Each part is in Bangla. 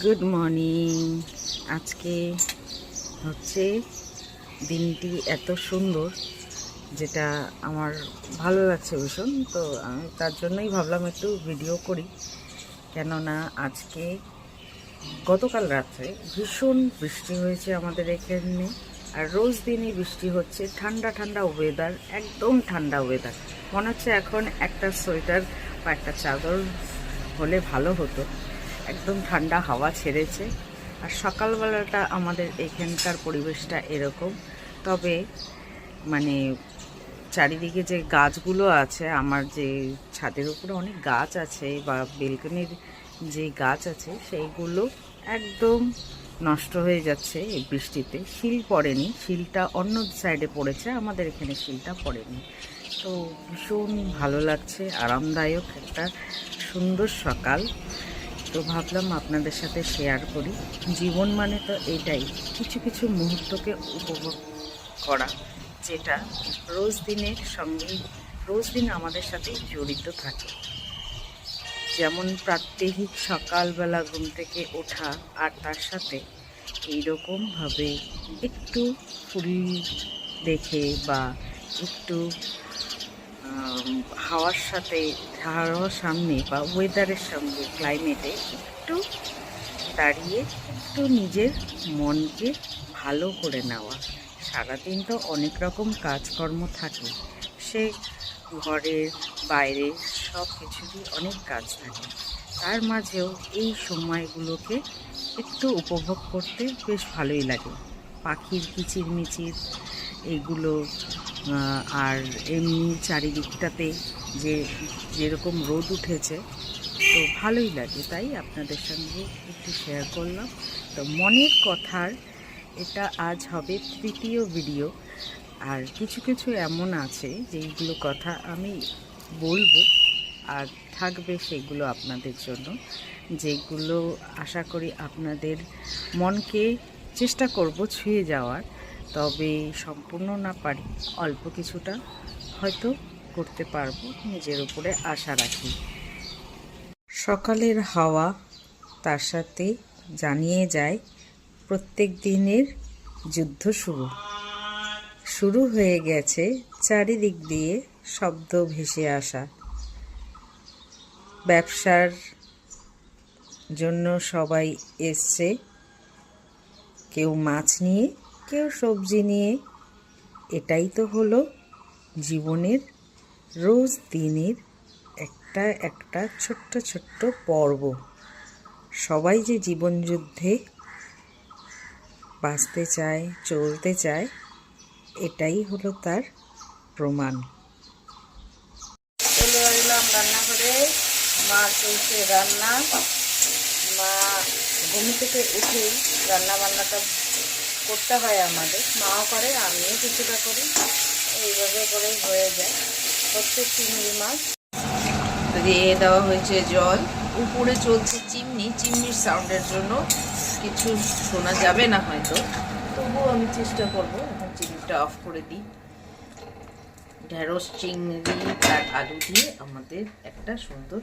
Good morning. আজকে হচ্ছে দিনটি এত সুন্দর, যেটা আমার ভালো লাগছে ভীষণ। তো আমি তার জন্যই ভাবলাম একটু ভিডিও করি, কেননা আজকে গতকাল রাত্রে ভীষণ বৃষ্টি হয়েছে আমাদের এখানে। আর রোজ দিনই বৃষ্টি হচ্ছে, ঠান্ডা ঠান্ডা ওয়েদার, একদম ঠান্ডা ওয়েদার। মনে হচ্ছে এখন একটা সোয়েটার বা একটা চাদর হলে ভালো হতো। একদম ঠান্ডা হাওয়া ছেড়েছে। আর সকালবেলাটা আমাদের এখানকার পরিবেশটা এরকম। তবে মানে চারিদিকে যে গাছগুলো আছে, আমার যে ছাদের উপরে অনেক গাছ আছে বা বেলকনির যে গাছ আছে, সেইগুলো একদম নষ্ট হয়ে যাচ্ছে এই বৃষ্টিতে। শিল পড়েনি, শিলটা অন্য সাইডে পড়েছে, আমাদের এখানে শিলটা পড়েনি। তো ভীষণ ভালো লাগছে, আরামদায়ক একটা সুন্দর সকাল। তো ভাবলাম আপনাদের সাথে শেয়ার করি। জীবন মানে তো এটাই, কিছু কিছু মুহূর্তকে উপভোগ করা, যেটা রোজ দিনের সঙ্গে রোজ দিন আমাদের সাথে জড়িত থাকে। যেমন প্রাত্যহিক সকালবেলা ঘুম থেকে ওঠা, আর তার সাথে এইরকমভাবে একটু ফুল দেখে বা একটু হাওয়ার সাথে, হাওয়ার সামনে বা ওয়েদারের সঙ্গে, ক্লাইমেটে একটু দাঁড়িয়ে একটু নিজের মনকে ভালো করে নেওয়া। সারাদিন তো অনেক রকম কাজকর্ম থাকে, সে ঘরের বাইরে সব কিছুরই অনেক কাজ থাকে। তার মাঝেও এই সময়গুলোকে একটু উপভোগ করতে বেশ ভালোই লাগে। পাখির কিচিরমিচির এইগুলো, আর এমনি চারিদিকটাতে যে যেরকম রোদ উঠেছে, তো ভালোই লাগে। তাই আপনাদের সঙ্গে একটু শেয়ার করলাম। তো মনের কথার এটা আজ হবে তৃতীয় ভিডিও। আর কিছু কিছু এমন আছে যেইগুলো কথা আমি বলবো, আর থাকবে সেগুলো আপনাদের জন্য, যেগুলো আশা করি আপনাদের মনকে চেষ্টা করব ছুঁয়ে যাওয়ার। তবে সম্পূর্ণ না পারি, অল্প কিছুটা হয়তো করতে পারবো, নিজের উপরে আশা রাখি। সকালের হাওয়া তার সাথে জানিয়ে যায় প্রত্যেক দিনের যুদ্ধ শুরু হয়ে গেছে। চারিদিক দিয়ে শব্দ ভেসে আসা, ব্যবসার জন্য সবাই এসছে, কেউ মাছ নিয়ে, কেউ সবজি নিয়ে। এটাই তো হলো জীবনের রোজ দিনের একটা একটা ছোট্ট ছোট্ট পর্ব। সবাই যে জীবনযুদ্ধে বাঁচতে চায়, চলতে চায়, এটাই হলো তার প্রমাণ। চলে এলাম রান্নাঘরে, মা চলছে রান্না। মা ঘুম থেকে উঠে রান্না বান্নাটা করতে হয় আমাদের, মাও করে, আমিও কিছুটা করি, এইভাবে করেই হয়ে যায়। হচ্ছে চিংড়ি মাছ, দিয়ে দেওয়া হয়েছে জল, উপরে চলছে চিমনি। চিমনির সাউন্ডের জন্য কিছু শোনা যাবে না হয়তো, তবুও আমি চেষ্টা করব। এখন চিমনিটা অফ করে দিই। ঢেঁড়স, চিংড়ি আর আলু দিয়ে আমাদের একটা সুন্দর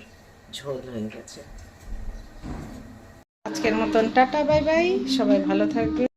ঝোল হয়ে গেছে। আজকের মতন টাটা, বাই বাই, সবাই ভালো থাকবে।